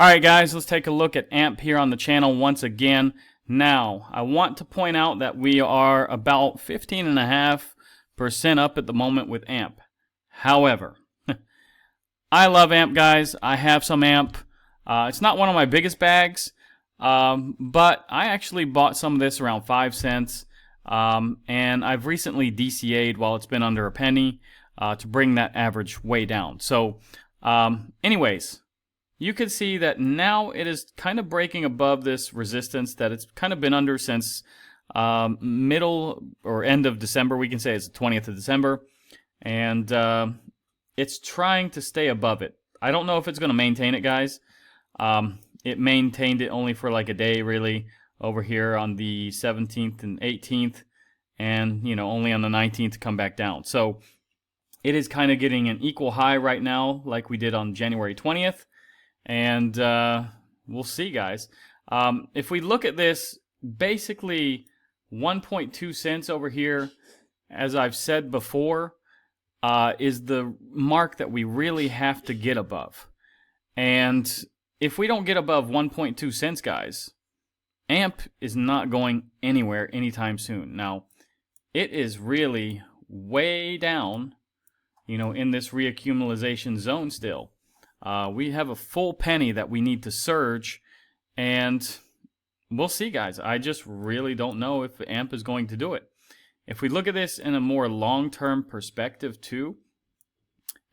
Alright guys, let's take a look at AMP here on the channel once again. Now, I want to point out that we are about 15.5% up at the moment with AMP. However, I love AMP guys. I have some AMP. It's not one of my biggest bags, but I actually bought some of this around 5 cents. And I've recently DCA'd while it's been under a penny to bring that average way down. So, anyways, you can see that now it is kind of breaking above this resistance that it's kind of been under since middle or end of December. We can say it's the 20th of December. And it's trying to stay above it. I don't know if it's going to maintain it, guys. It maintained it only for like a day, really, over here on the 17th and 18th. And, you know, only on the 19th to come back down. So it is kind of getting an equal high right now like we did on January 20th. And we'll see, guys. If we look at this, basically 1.2 cents over here, as I've said before, is the mark that we really have to get above. And if we don't get above 1.2 cents, guys, AMP is not going anywhere anytime soon. Now, it is really way down, you know, in this reaccumulation zone still. We have a full penny that we need to surge, and we'll see, guys. I just really don't know if AMP is going to do it. If we look at this in a more long-term perspective too,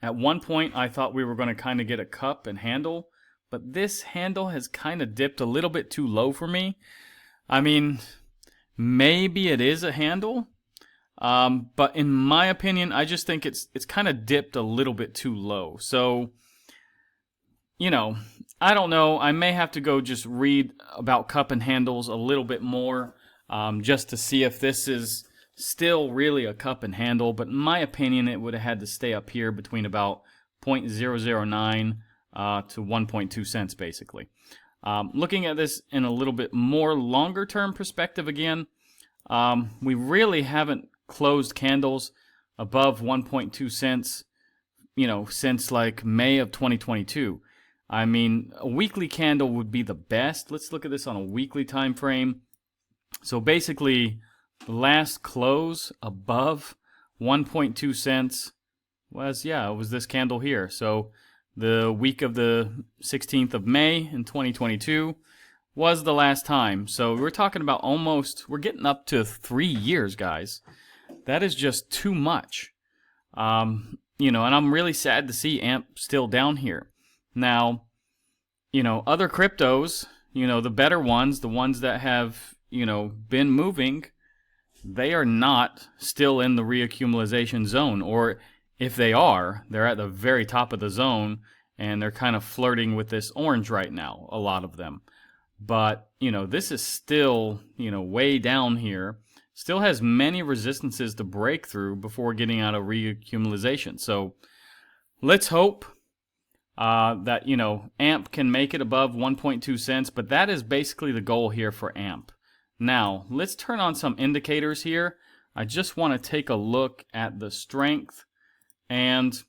at one point I thought we were going to kind of get a cup and handle, but this handle has kind of dipped a little bit too low for me. I mean, maybe it is a handle, but in my opinion, I just think it's kind of dipped a little bit too low. So, you know, I don't know. I may have to go just read about cup and handles a little bit more just to see if this is still really a cup and handle. But in my opinion, it would have had to stay up here between about 0.009 to 1.2 cents, basically. Looking at this in a little bit more longer term perspective again, we really haven't closed candles above 1.2 cents, you know, since like May of 2022. I mean, a weekly candle would be the best. Let's look at this on a weekly time frame. So basically, the last close above 1.2 cents was, it was this candle here. So the week of the 16th of May in 2022 was the last time. So we're talking about we're getting up to 3 years, guys. That is just too much. You know, and I'm really sad to see AMP still down here. Now, you know, other cryptos, you know, the better ones, the ones that have, you know, been moving, they are not still in the reaccumulation zone. Or if they are, they're at the very top of the zone, and they're kind of flirting with this orange right now, a lot of them. But, you know, this is still, you know, way down here. Still has many resistances to break through before getting out of reaccumulation. So let's hope that, you know, AMP can make it above 1.2 cents, but that is basically the goal here for AMP. Now, let's turn on some indicators here. I just want to take a look at the strength. And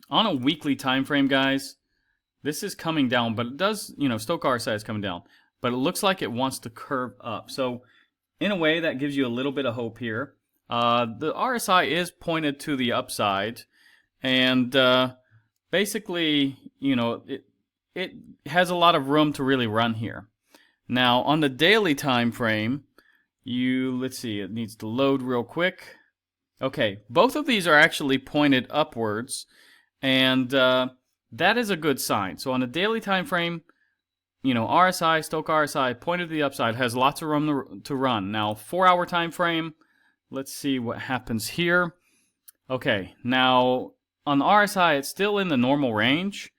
on a weekly time frame, guys, this is coming down, but it does, you know, Stochastic RSI is coming down, but it looks like it wants to curve up. So in a way, that gives you a little bit of hope here. The RSI is pointed to the upside, and basically, you know, it has a lot of room to really run here. Now, on the daily time frame, let's see, it needs to load real quick. Okay, both of these are actually pointed upwards, and that is a good sign. So on the daily time frame, you know, RSI, Stochastic RSI, pointed to the upside, has lots of room to run. Now, 4-hour time frame, let's see what happens here. Okay, now on the RSI, it's still in the normal range,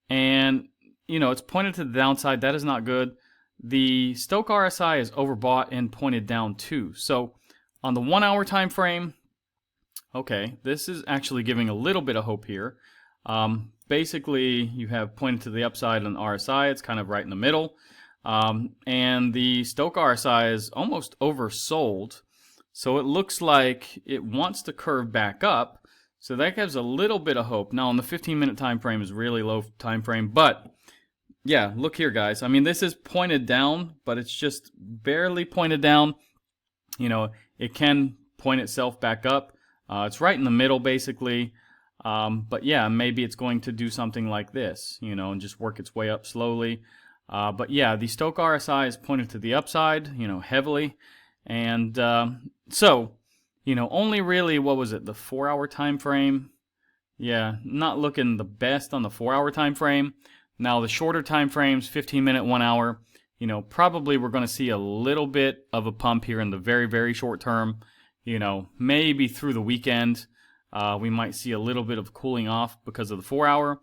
and, you know, it's pointed to the downside. That is not good. The Stochastic RSI is overbought and pointed down too. So on the 1-hour time frame, okay, this is actually giving a little bit of hope here. Basically, you have pointed to the upside on RSI. It's kind of right in the middle. And the Stochastic RSI is almost oversold. So it looks like it wants to curve back up. So that gives a little bit of hope. Now, on the 15-minute time frame is really low time frame, but yeah, look here, guys. I mean, this is pointed down, but it's just barely pointed down. You know, it can point itself back up. It's right in the middle, basically. But yeah, maybe it's going to do something like this, you know, and just work its way up slowly. But yeah, the Stochc RSI is pointed to the upside, you know, heavily. And so, you know, only really, what was it, the 4-hour time frame? Yeah, not looking the best on the 4-hour time frame. Now, the shorter time frames, 15-minute, 1 hour, you know, probably we're going to see a little bit of a pump here in the very, very short term. You know, maybe through the weekend, we might see a little bit of cooling off because of the 4-hour.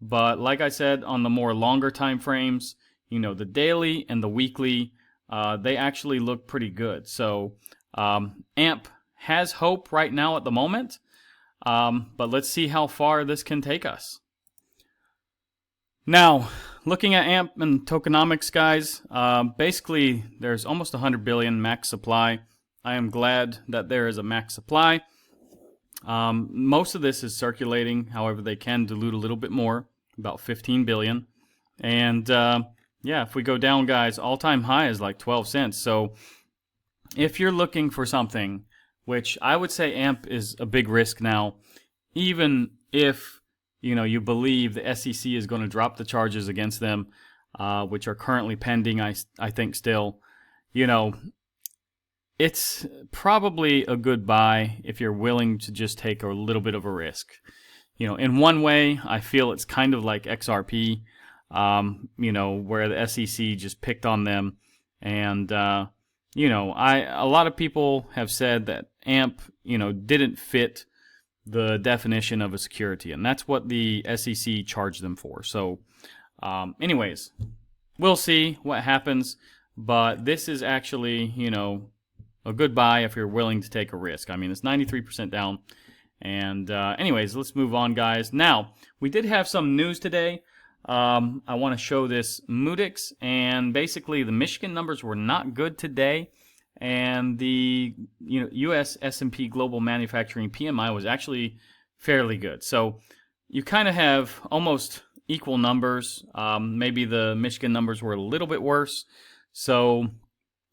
But like I said, on the more longer time frames, you know, the daily and the weekly, they actually look pretty good. So AMP has hope right now at the moment, but let's see how far this can take us. Now, looking at AMP and tokenomics, guys, basically there's almost 100 billion max supply. I am glad that there is a max supply. Most of this is circulating, however, they can dilute a little bit more, about 15 billion. And yeah, if we go down, guys, all-time high is like 12 cents. So if you're looking for something, which I would say AMP is a big risk now, even if you know, you believe the SEC is going to drop the charges against them, which are currently pending, I think still, you know, it's probably a good buy if you're willing to just take a little bit of a risk. You know, in one way, I feel it's kind of like XRP, you know, where the SEC just picked on them. And, you know, a lot of people have said that AMP, you know, didn't fit the definition of a security, and that's what the SEC charged them for. So anyways, we'll see what happens, but this is actually, you know, a good buy if you're willing to take a risk. I mean, it's 93% down. And anyways, let's move on, guys. Now, we did have some news today. I want to show this Moodix, and basically the Michigan numbers were not good today. And the U.S. S&P Global Manufacturing PMI was actually fairly good. So you kind of have almost equal numbers. Maybe the Michigan numbers were a little bit worse. So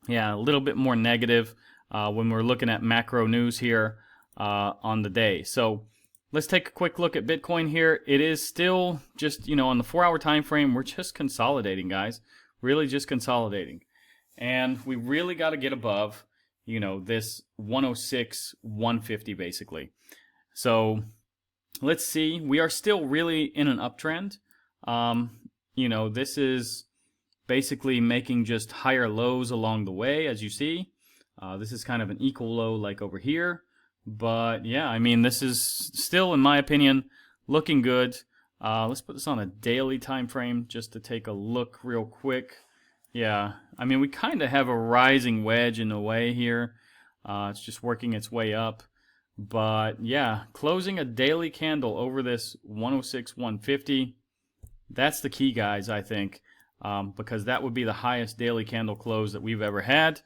yeah, a little bit more negative when we're looking at macro news here on the day. So let's take a quick look at Bitcoin here. It is still just, you know, on the 4-hour time frame, we're just consolidating, guys. Really just consolidating. And we really got to get above, you know, this 106, 150 basically. So let's see. We are still really in an uptrend. You know, this is basically making just higher lows along the way, as you see. This is kind of an equal low like over here. But yeah, I mean, this is still, in my opinion, looking good. Let's put this on a daily time frame just to take a look real quick. Yeah, I mean, we kind of have a rising wedge in a way here. It's just working its way up. But yeah, closing a daily candle over this 106, 150, that's the key, guys, I think, because that would be the highest daily candle close that we've ever had.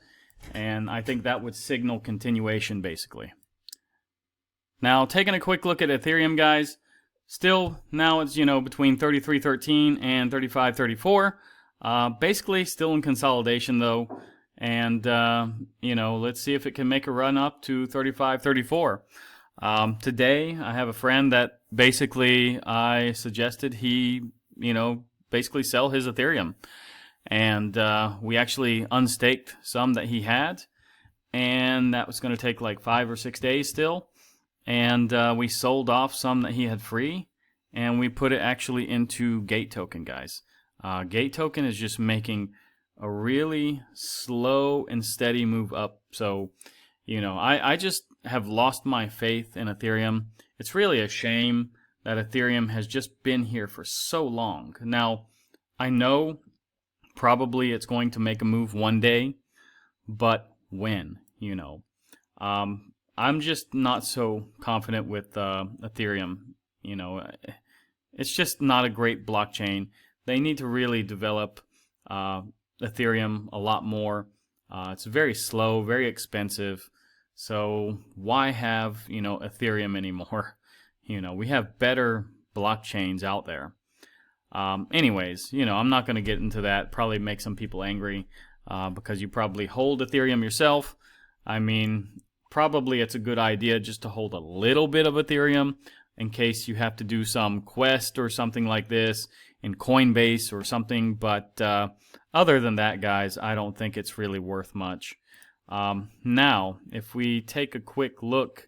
And I think that would signal continuation, basically. Now, taking a quick look at Ethereum, guys, still now it's, you know, between 33.13 and 35.34. Basically still in consolidation though, and you know, let's see if it can make a run up to 35.34. Today I have a friend that basically I suggested he, you know, basically sell his Ethereum, and we actually unstaked some that he had, and that was going to take like 5 or 6 days still, and we sold off some that he had free, and we put it actually into Gate Token, guys. Gate Token is just making a really slow and steady move up. So, you know, I just have lost my faith in Ethereum. It's really a shame that Ethereum has just been here for so long. Now, I know probably it's going to make a move one day, but when, you know? I'm just not so confident with Ethereum. You know, it's just not a great blockchain. They need to really develop Ethereum a lot more. It's very slow, very expensive. So why have, you know, Ethereum anymore? You know, we have better blockchains out there. Anyways, I'm not going to get into that. Probably make some people angry because you probably hold Ethereum yourself. I mean, probably it's a good idea just to hold a little bit of Ethereum in case you have to do some quest or something like this in Coinbase or something. But other than that, guys, I don't think it's really worth much. Now, if we take a quick look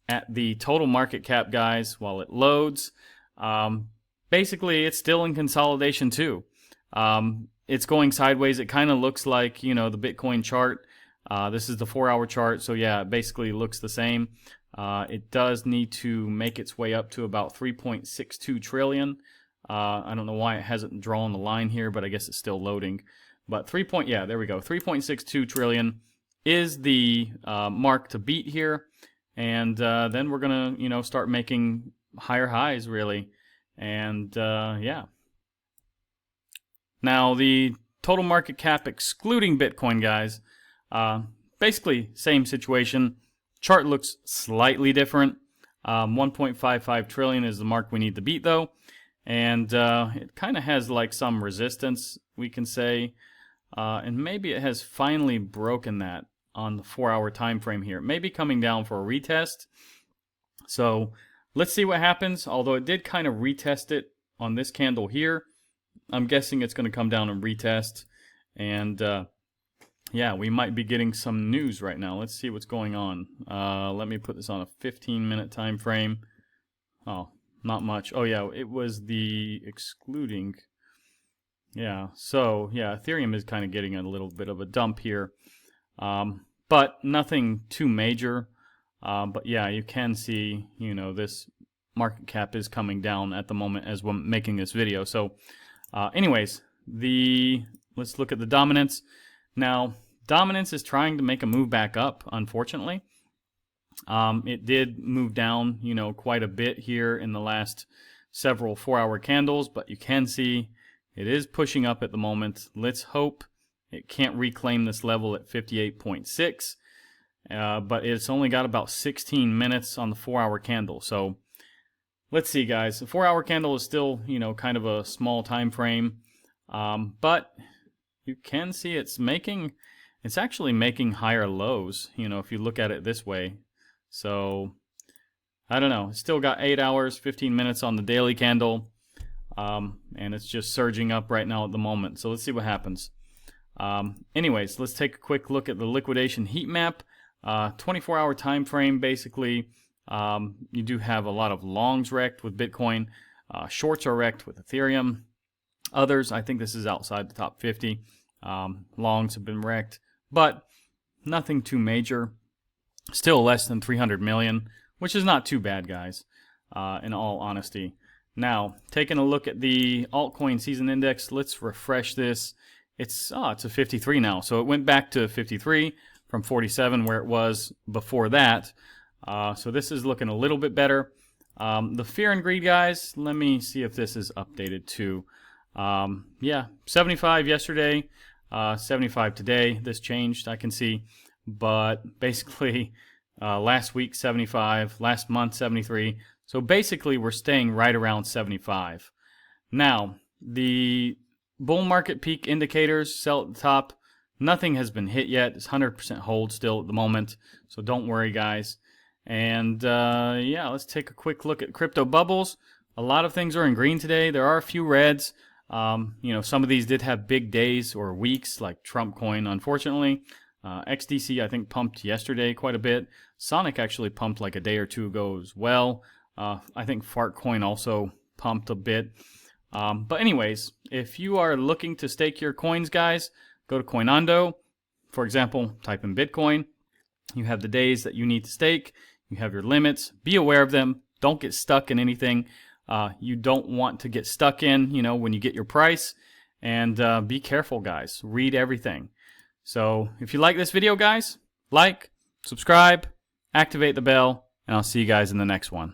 at the total market cap, guys, while it loads, basically it's still in consolidation too. It's going sideways. It kind of looks like, the Bitcoin chart. This is the 4-hour chart, so yeah, it basically looks the same. It does need to make its way up to about 3.62 trillion. I don't know why it hasn't drawn the line here, but I guess it's still loading. But there we go. 3.62 trillion is the mark to beat here, and then we're gonna, start making higher highs really, and yeah. Now the total market cap excluding Bitcoin, guys, basically same situation. Chart looks slightly different. 1.55 trillion is the mark we need to beat though, and it kind of has like some resistance, we can say, and maybe it has finally broken that on the 4-hour time frame here. It may be coming down for a retest, so let's see what happens. Although it did kind of retest it on this candle here, I'm guessing it's going to come down and retest, and yeah, we might be getting some news right now. Let's see what's going on. Let me put this on a 15-minute time frame. Oh, not much. Oh yeah, it was the excluding. Yeah, so yeah, Ethereum is kind of getting a little bit of a dump here, but nothing too major. But yeah, you can see, this market cap is coming down at the moment as we're making this video. So anyways, let's look at the dominance. Now, dominance is trying to make a move back up, unfortunately. It did move down, quite a bit here in the last several 4-hour candles, but you can see it is pushing up at the moment. Let's hope it can't reclaim this level at 58.6, but it's only got about 16 minutes on the 4-hour candle. So let's see, guys. The 4-hour candle is still, kind of a small time frame, but you can see it's actually making higher lows, if you look at it this way. So I don't know. It's still got 8 hours, 15 minutes on the daily candle, and it's just surging up right now at the moment. So let's see what happens. Anyways, let's take a quick look at the liquidation heat map. 24-hour time frame, basically. You do have a lot of longs wrecked with Bitcoin. Shorts are wrecked with Ethereum. Others, I think this is outside the top 50. Longs have been wrecked, but nothing too major. Still less than 300 million, which is not too bad, guys, in all honesty. Now, taking a look at the altcoin season index, let's refresh this. It's a 53 now, so it went back to 53 from 47 where it was before that. So this is looking a little bit better. The fear and greed, guys, let me see if this is updated too. Yeah, 75 yesterday, 75 today. This changed, I can see, but basically last week 75, last month 73. So basically we're staying right around 75. Now, the bull market peak indicators, sell at the top, nothing has been hit yet. It's 100% hold still at the moment, so don't worry, guys. And yeah, let's take a quick look at crypto bubbles. A lot of things are in green today. There are a few reds. Some of these did have big days or weeks, like Trump coin, unfortunately. XDC, I think, pumped yesterday quite a bit. Sonic actually pumped like a day or two ago as well. I think Fart coin also pumped a bit. But anyways, if you are looking to stake your coins, guys, go to Coinando. For example, type in Bitcoin. You have the days that you need to stake. You have your limits. Be aware of them. Don't get stuck in anything you don't want to get stuck in, when you get your price. And be careful, guys. Read everything. So if you like this video, guys, like, subscribe, activate the bell, and I'll see you guys in the next one.